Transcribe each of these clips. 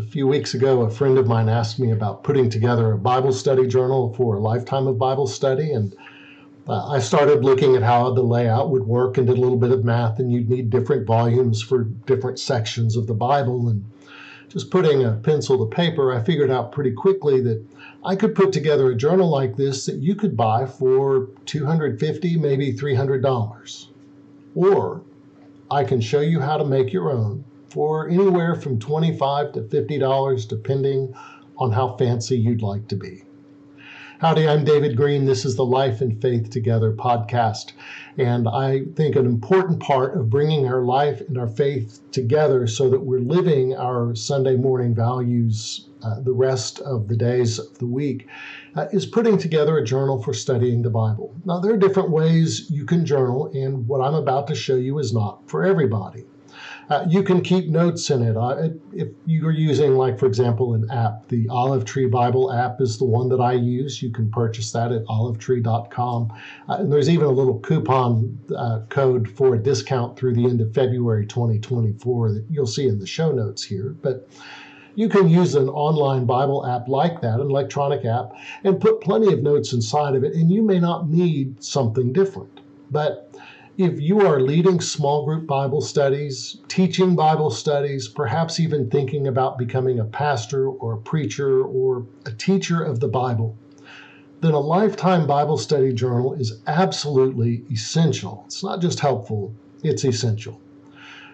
few weeks ago, a friend of mine asked me about putting together a Bible study journal for a lifetime of Bible study, and I started looking at how the layout would work and did a little bit of math, and you'd need different volumes for different sections of the Bible. And just putting a pencil to paper, I figured out pretty quickly that I could put together a journal like this that you could buy for $250, maybe $300. Or I can show you how to make your own for anywhere from $25 to $50, depending on how fancy you'd like to be. Howdy, I'm David Green. This is the Life and Faith Together podcast. And I think an important part of bringing our life and our faith together so that we're living our Sunday morning values the rest of the days of the week is putting together a journal for studying the Bible. Now, there are different ways you can journal, and what I'm about to show you is not for everybody. You can keep notes in it. If you are using, like, for example, an app, the Olive Tree Bible app is the one that I use. You can purchase that at olivetree.com. And there's even a little coupon code for a discount through the end of February 2024 that you'll see in the show notes here. But you can use an online Bible app like that, an electronic app, and put plenty of notes inside of it, and you may not need something different. But if you are leading small group Bible studies, teaching Bible studies, perhaps even thinking about becoming a pastor or a preacher or a teacher of the Bible, then a lifetime Bible study journal is absolutely essential. It's not just helpful, it's essential.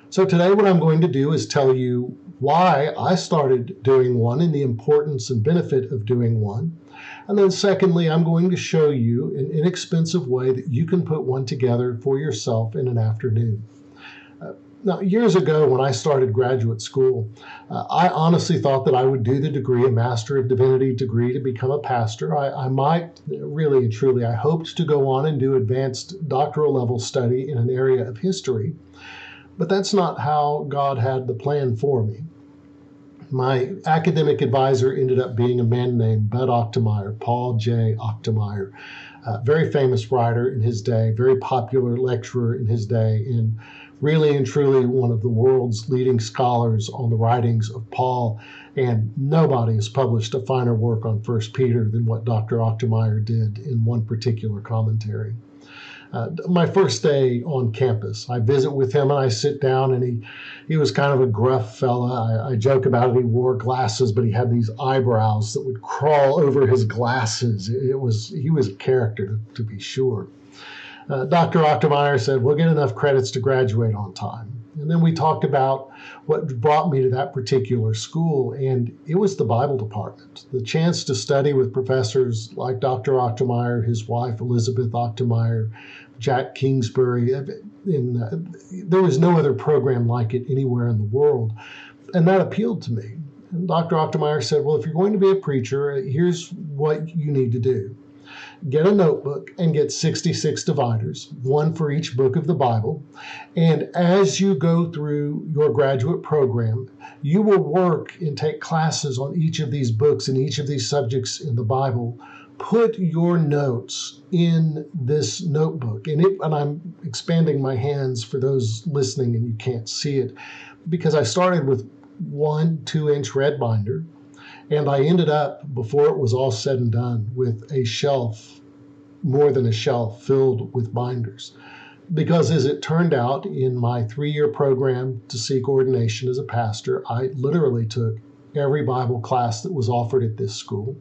So today what I'm going to do is tell you why I started doing one and the importance and benefit of doing one. And then secondly, I'm going to show you an inexpensive way that you can put one together for yourself in an afternoon. Now, years ago when I started graduate school, I honestly thought that I would do the degree, a Master of Divinity degree, to become a pastor. I might, really and truly, I hoped to go on and do advanced doctoral level study in an area of history. But that's not how God had the plan for me. My academic advisor ended up being a man named Bud Ochtemeier, Paul J. Ochtemeier, very famous writer in his day, very popular lecturer in his day, and really and truly one of the world's leading scholars on the writings of Paul. And nobody has published a finer work on 1 Peter than what Dr. Ochtemeier did in one particular commentary. My first day on campus, I visit with him and I sit down, and he was kind of a gruff fella. I joke about it. He wore glasses, but he had these eyebrows that would crawl over his glasses. He was a character, to be sure. Dr. Ochtemeier said, we'll get enough credits to graduate on time. And then we talked about what brought me to that particular school, and it was the Bible department. The chance to study with professors like Dr. Ochtemeier, his wife Elizabeth Ochtemeier, Jack Kingsbury. There was no other program like it anywhere in the world, and that appealed to me. And Dr. Ochtemeier said, well, if you're going to be a preacher, here's what you need to do. Get a notebook and get 66 dividers, one for each book of the Bible. And as you go through your graduate program, you will work and take classes on each of these books and each of these subjects in the Bible. Put your notes in this notebook. And I'm expanding my hands for those listening and you can't see it, because I started with 1 2-inch red binder. And I ended up, before it was all said and done, with a shelf, more than a shelf, filled with binders. Because as it turned out, in my 3-year program to seek ordination as a pastor, I literally took every Bible class that was offered at this school.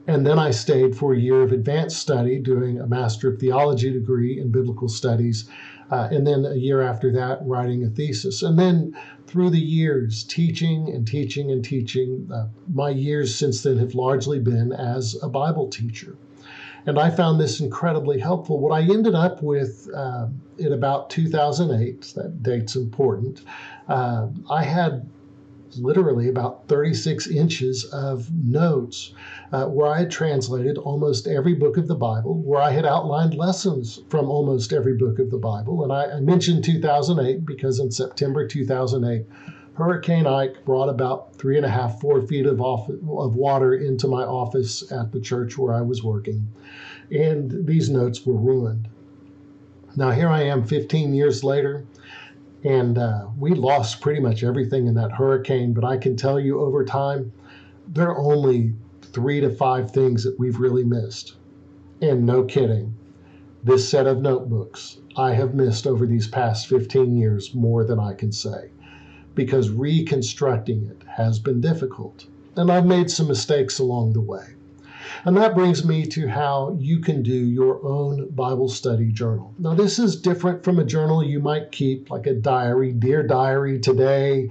And then I stayed for a year of advanced study, doing a Master of Theology degree in Biblical Studies, and then a year after that, writing a thesis. And then through the years, teaching and teaching and teaching, my years since then have largely been as a Bible teacher. And I found this incredibly helpful. What I ended up with in about 2008, that date's important, I had literally about 36 inches of notes where I had translated almost every book of the Bible, where I had outlined lessons from almost every book of the Bible. And I mentioned 2008 because in September 2008, Hurricane Ike brought about 3.5, 4 feet of water into my office at the church where I was working. And these notes were ruined. Now here I am 15 years later, And we lost pretty much everything in that hurricane. But I can tell you over time, there are only 3 to 5 things that we've really missed. And no kidding, this set of notebooks I have missed over these past 15 years more than I can say, because reconstructing it has been difficult. And I've made some mistakes along the way. And that brings me to how you can do your own Bible study journal. Now, this is different from a journal you might keep, like a diary, Dear Diary today.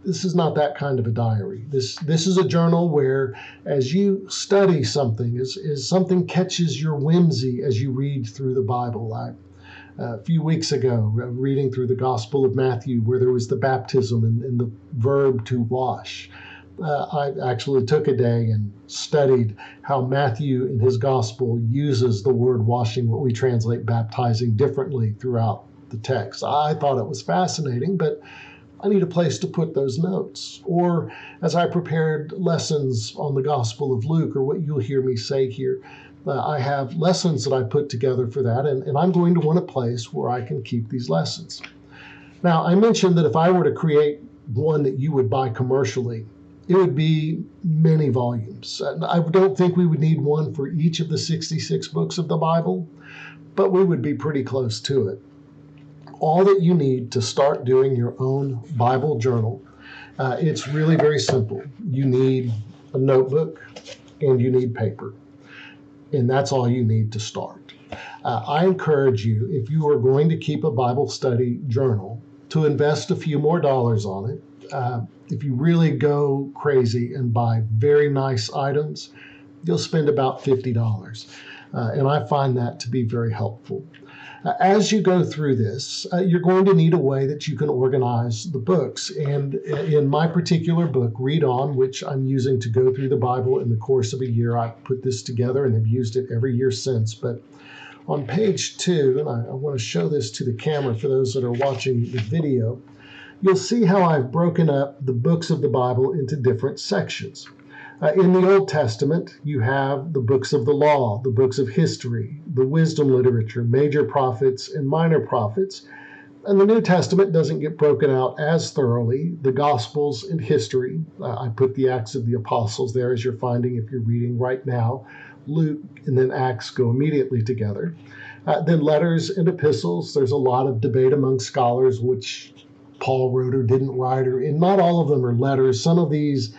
This is not that kind of a diary. This is a journal where, as you study something, as something catches your whimsy as you read through the Bible. A few weeks ago, reading through the Gospel of Matthew, where there was the baptism and the verb to wash. I actually took a day and studied how Matthew in his gospel uses the word washing, what we translate baptizing, differently throughout the text. I thought it was fascinating, but I need a place to put those notes. Or as I prepared lessons on the Gospel of Luke, or what you'll hear me say here, I have lessons that I put together for that, and I'm going to want a place where I can keep these lessons. Now, I mentioned that if I were to create one that you would buy commercially, it would be many volumes. I don't think we would need one for each of the 66 books of the Bible, but we would be pretty close to it. All that you need to start doing your own Bible journal, it's really very simple. You need a notebook and you need paper, and that's all you need to start. I encourage you, if you are going to keep a Bible study journal, to invest a few more dollars on it. If you really go crazy and buy very nice items, you'll spend about $50. And I find that to be very helpful. As you go through this, you're going to need a way that you can organize the books. And in my particular book, Read On, which I'm using to go through the Bible in the course of a year, I put this together and have used it every year since. But on page 2, and I want to show this to the camera for those that are watching the video, you'll see how I've broken up the books of the Bible into different sections. In the Old Testament, you have the books of the law, the books of history, the wisdom literature, major prophets and minor prophets. And the New Testament doesn't get broken out as thoroughly. The Gospels and history, I put the Acts of the Apostles there, as you're finding if you're reading right now. Luke and then Acts go immediately together. Then letters and epistles. There's a lot of debate among scholars which Paul wrote or didn't write, and not all of them are letters. Some of these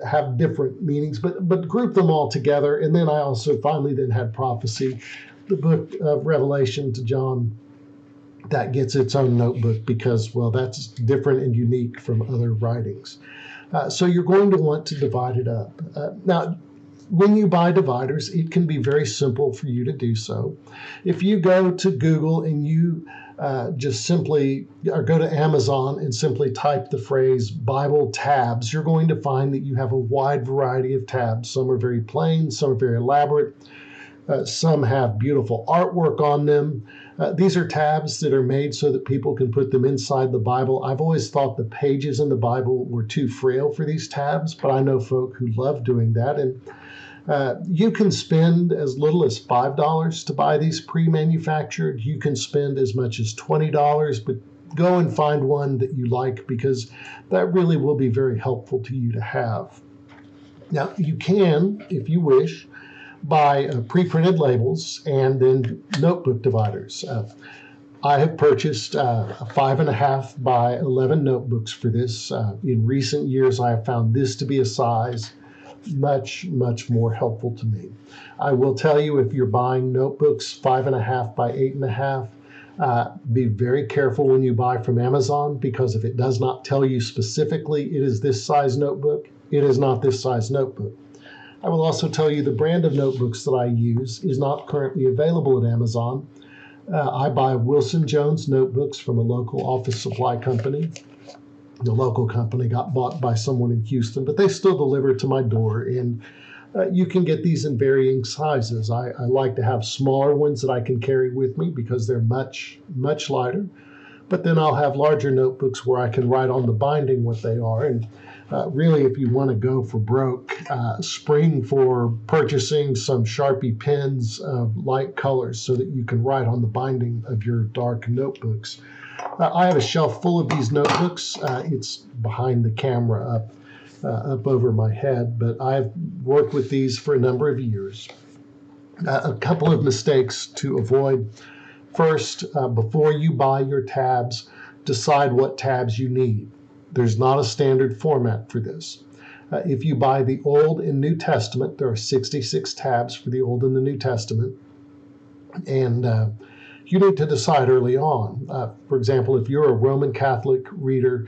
have different meanings, but group them all together. And then I also finally then had prophecy, the book of Revelation to John, that gets its own notebook because, well, that's different and unique from other writings. So you're going to want to divide it up. Now, when you buy dividers, it can be very simple for you to do so. If you go to Google and you just simply, or go to Amazon and simply type the phrase Bible tabs, you're going to find that you have a wide variety of tabs. Some are very plain, some are very elaborate, some have beautiful artwork on them. These are tabs that are made so that people can put them inside the Bible. I've always thought the pages in the Bible were too frail for these tabs, but I know folk who love doing that. And you can spend as little as $5 to buy these pre-manufactured. You can spend as much as $20, but go and find one that you like, because that really will be very helpful to you to have. Now, you can, if you wish, buy pre-printed labels and then notebook dividers. I have purchased 5.5 by 11 notebooks for this. In recent years, I have found this to be a size much more helpful to me. I will tell you, if you're buying notebooks 5.5 by 8.5, be very careful when you buy from Amazon, because if it does not tell you specifically it is this size notebook, it is not this size notebook. I will also tell you the brand of notebooks that I use is not currently available at Amazon. I buy Wilson Jones notebooks from a local office supply company. The local company got bought by someone in Houston, but they still deliver to my door, and you can get these in varying sizes. I like to have smaller ones that I can carry with me because they're much lighter, but then I'll have larger notebooks where I can write on the binding what they are. And really, if you want to go for broke, spring for purchasing some Sharpie pens of light colors so that you can write on the binding of your dark notebooks. I have a shelf full of these notebooks. It's behind the camera up over my head, but I've worked with these for a number of years. A couple of mistakes to avoid. First, before you buy your tabs, decide what tabs you need. There's not a standard format for this. If you buy the Old and New Testament, there are 66 tabs for the Old and the New Testament, and you need to decide early on. For example, if you're a Roman Catholic reader,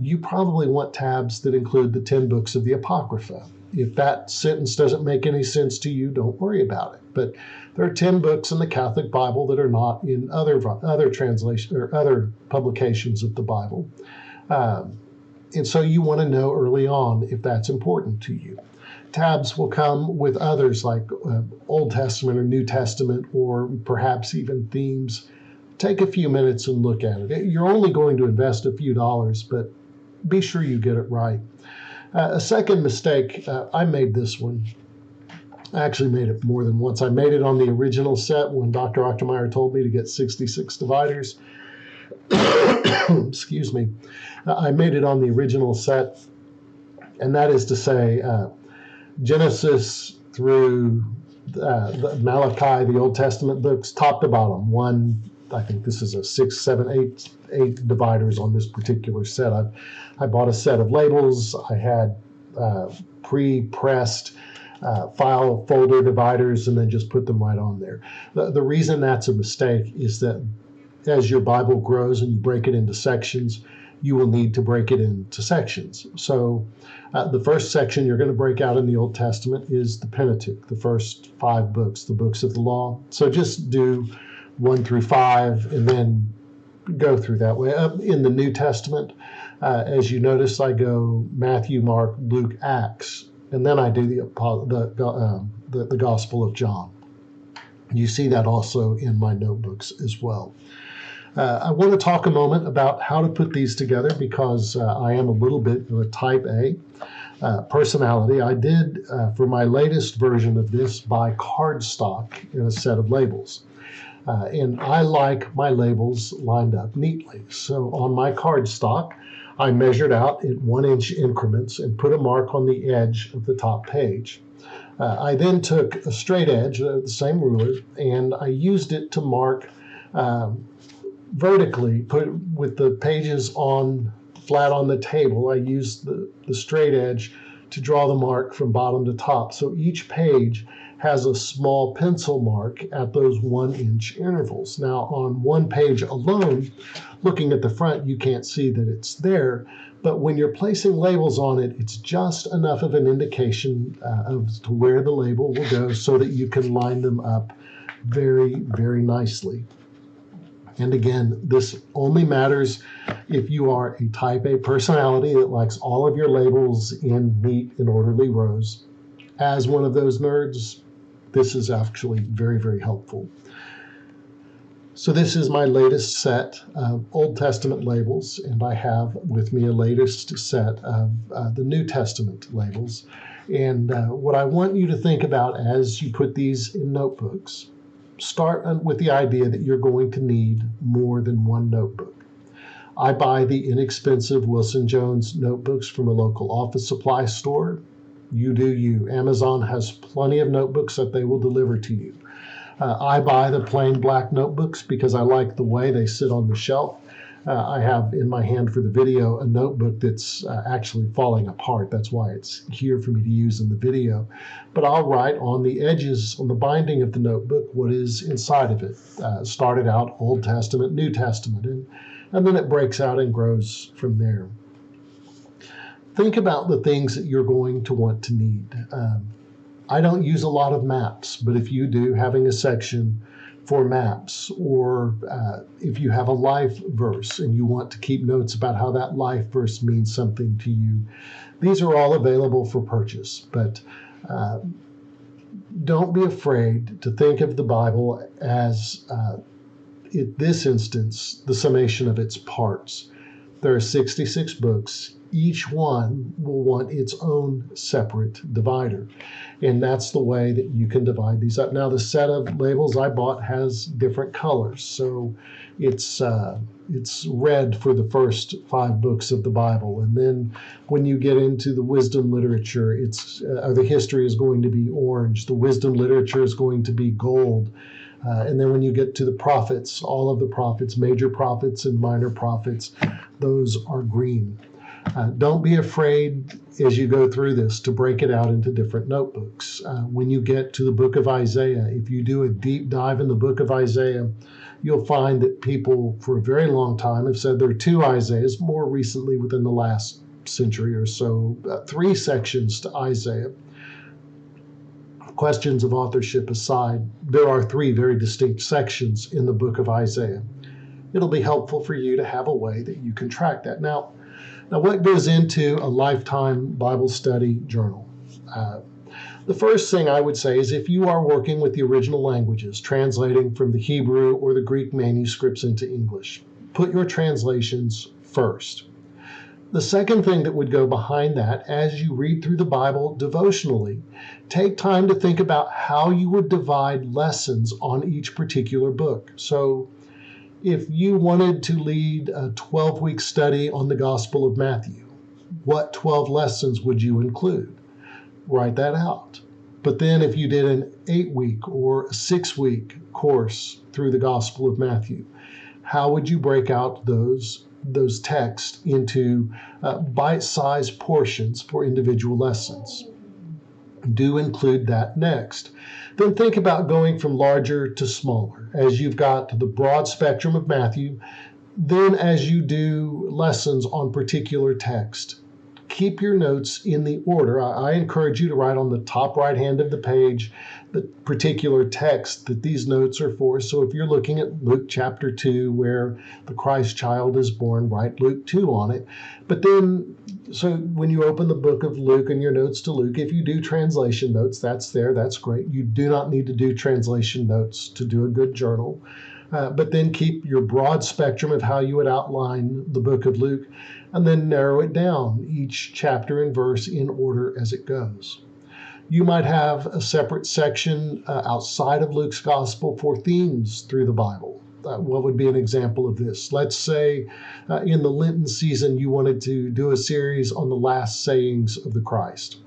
you probably want tabs that include the 10 books of the Apocrypha. If that sentence doesn't make any sense to you, don't worry about it. But there are 10 books in the Catholic Bible that are not in other translations or other publications of the Bible. And so you want to know early on if that's important to you. Tabs will come with others like Old Testament or New Testament, or perhaps even themes. Take a few minutes and look at it. You're only going to invest a few dollars, but be sure you get it right. A second mistake, I made this one. I actually made it more than once. I made it on the original set when Dr. Ochtermeyer told me to get 66 dividers. Excuse me. I made it on the original set, and that is to say Genesis through the Malachi, the Old Testament books, top to bottom. I think this is a 6, 7, 8 dividers on this particular set. I bought a set of labels. I had pre-pressed file folder dividers and then just put them right on there. The reason that's a mistake is that as your Bible grows and you break it into sections, you will need to break it into sections. So the first section you're going to break out in the Old Testament is the Pentateuch, the first 5 books, the books of the law. So just do 1 through 5 and then go through that way. In the New Testament, as you notice, I go Matthew, Mark, Luke, Acts, and then I do the Gospel of John. You see that also in my notebooks as well. I want to talk a moment about how to put these together because I am a little bit of a type A personality. I did, for my latest version of this, buy cardstock in a set of labels. And I like my labels lined up neatly. So on my cardstock, I measured out at 1-inch increments and put a mark on the edge of the top page. I then took a straight edge, the same ruler, and I used it to mark vertically, with the pages flat on the table. I used the straight edge to draw the mark from bottom to top. So each page has a small pencil mark at those 1-inch intervals. Now on one page alone, looking at the front, you can't see that it's there, but when you're placing labels on it, it's just enough of an indication as to where the label will go so that you can line them up very, very nicely. And again, this only matters if you are a type A personality that likes all of your labels in neat and orderly rows. As one of those nerds, this is actually very, very helpful. So this is my latest set of Old Testament labels, and I have with me a latest set of the New Testament labels. And what I want you to think about as you put these in notebooks, start with the idea that you're going to need more than one notebook. I buy the inexpensive Wilson Jones notebooks from a local office supply store. You do you. Amazon has plenty of notebooks that they will deliver to you. I buy the plain black notebooks because I like the way they sit on the shelf. I have in my hand for the video a notebook that's actually falling apart. That's why it's here for me to use in the video. But I'll write on the edges, on the binding of the notebook, what is inside of it. Started out Old Testament, New Testament, and then it breaks out and grows from there. Think about the things that you're going to want to need. I don't use a lot of maps, but if you do, having a section for maps, or if you have a life verse and you want to keep notes about how that life verse means something to you, these are all available for purchase. But don't be afraid to think of the Bible as, in this instance, the summation of its parts. There are 66 books. each one will want its own separate divider. And that's the way that you can divide these up. Now, the set of labels I bought has different colors. So it's red for the first 5 books of the Bible. And then when you get into the wisdom literature, the history is going to be orange. The wisdom literature is going to be gold. And then when you get to the prophets, all of the prophets, major prophets and minor prophets, those are green. Don't be afraid as you go through this to break it out into different notebooks. When you get to the book of Isaiah, if you do a deep dive in the book of Isaiah, you'll find that people for a very long time have said there are 2 Isaiahs, more recently within the last century or so, 3 sections to Isaiah. Questions of authorship aside, there are 3 very distinct sections in the book of Isaiah. It'll be helpful for you to have a way that you can track that. Now what goes into a lifetime Bible study journal? The first thing I would say is if you are working with the original languages, translating from the Hebrew or the Greek manuscripts into English, put your translations first. The second thing that would go behind that, as you read through the Bible devotionally, take time to think about how you would divide lessons on each particular book. So if you wanted to lead a 12-week study on the Gospel of Matthew, what 12 lessons would you include? Write that out. But then if you did an 8-week or a 6-week course through the Gospel of Matthew, how would you break out those texts into bite-sized portions for individual lessons? Do include that next. Then think about going from larger to smaller. As you've got the broad spectrum of Matthew, then as you do lessons on particular text, keep your notes in the order. I encourage you to write on the top right hand of the page the particular text that these notes are for. So if you're looking at Luke chapter 2, where the Christ child is born, write Luke 2 on it. But then, so when you open the book of Luke and your notes to Luke, if you do translation notes, that's there, that's great. You do not need to do translation notes to do a good journal. But then keep your broad spectrum of how you would outline the book of Luke, and then narrow it down, each chapter and verse in order as it goes. You might have a separate section outside of Luke's gospel for themes through the Bible. What would be an example of this? Let's say in the Lenten season, you wanted to do a series on the last sayings of the Christ.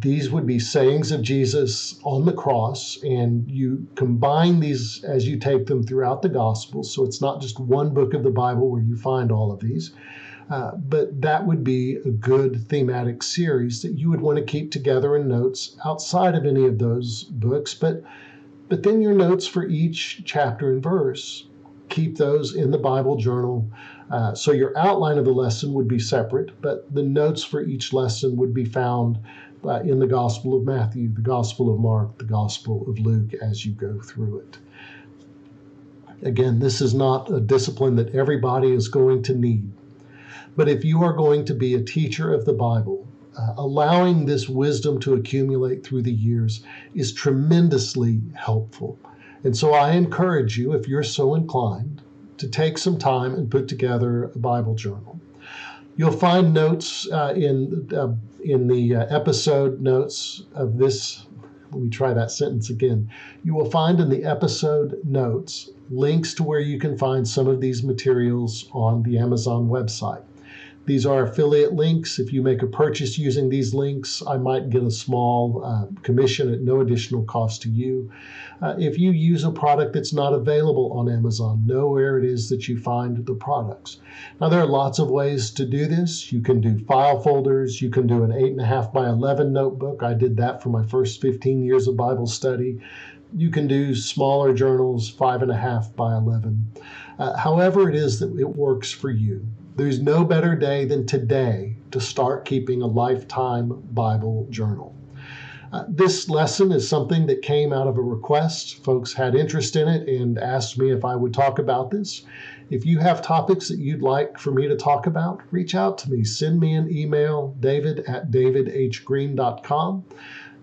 These would be sayings of Jesus on the cross, and you combine these as you take them throughout the Gospels. So it's not just one book of the Bible where you find all of these, but that would be a good thematic series that you would want to keep together in notes outside of any of those books. But then your notes for each chapter and verse, keep those in the Bible journal. So your outline of the lesson would be separate, but the notes for each lesson would be found in the Gospel of Matthew, the Gospel of Mark, the Gospel of Luke as you go through it. Again, this is not a discipline that everybody is going to need. But if you are going to be a teacher of the Bible, allowing this wisdom to accumulate through the years is tremendously helpful. And so I encourage you, if you're so inclined, to take some time and put together a Bible journal. You'll find notes in the episode notes of this. Let me try that sentence again. You will find in the episode notes links to where you can find some of these materials on the Amazon website. These are affiliate links. If you make a purchase using these links, I might get a small commission at no additional cost to you. If you use a product that's not available on Amazon, know where it is that you find the products. Now, there are lots of ways to do this. You can do file folders. You can do an 8.5 by 11 notebook. I did that for my first 15 years of Bible study. You can do smaller journals, 5.5 by 11. However it is that it works for you. There's no better day than today to start keeping a lifetime Bible journal. This lesson is something that came out of a request. Folks had interest in it and asked me if I would talk about this. If you have topics that you'd like for me to talk about, reach out to me. Send me an email, david@davidhgreen.com.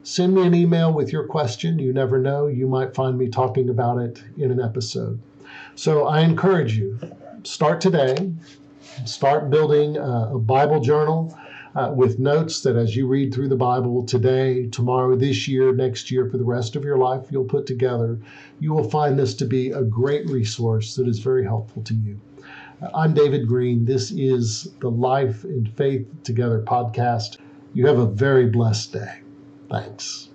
Send me an email with your question. You never know, you might find me talking about it in an episode. So I encourage you, start today. Start building a Bible journal with notes that as you read through the Bible today, tomorrow, this year, next year, for the rest of your life, you'll put together. You will find this to be a great resource that is very helpful to you. I'm David Green. This is the Life and Faith Together podcast. You have a very blessed day. Thanks.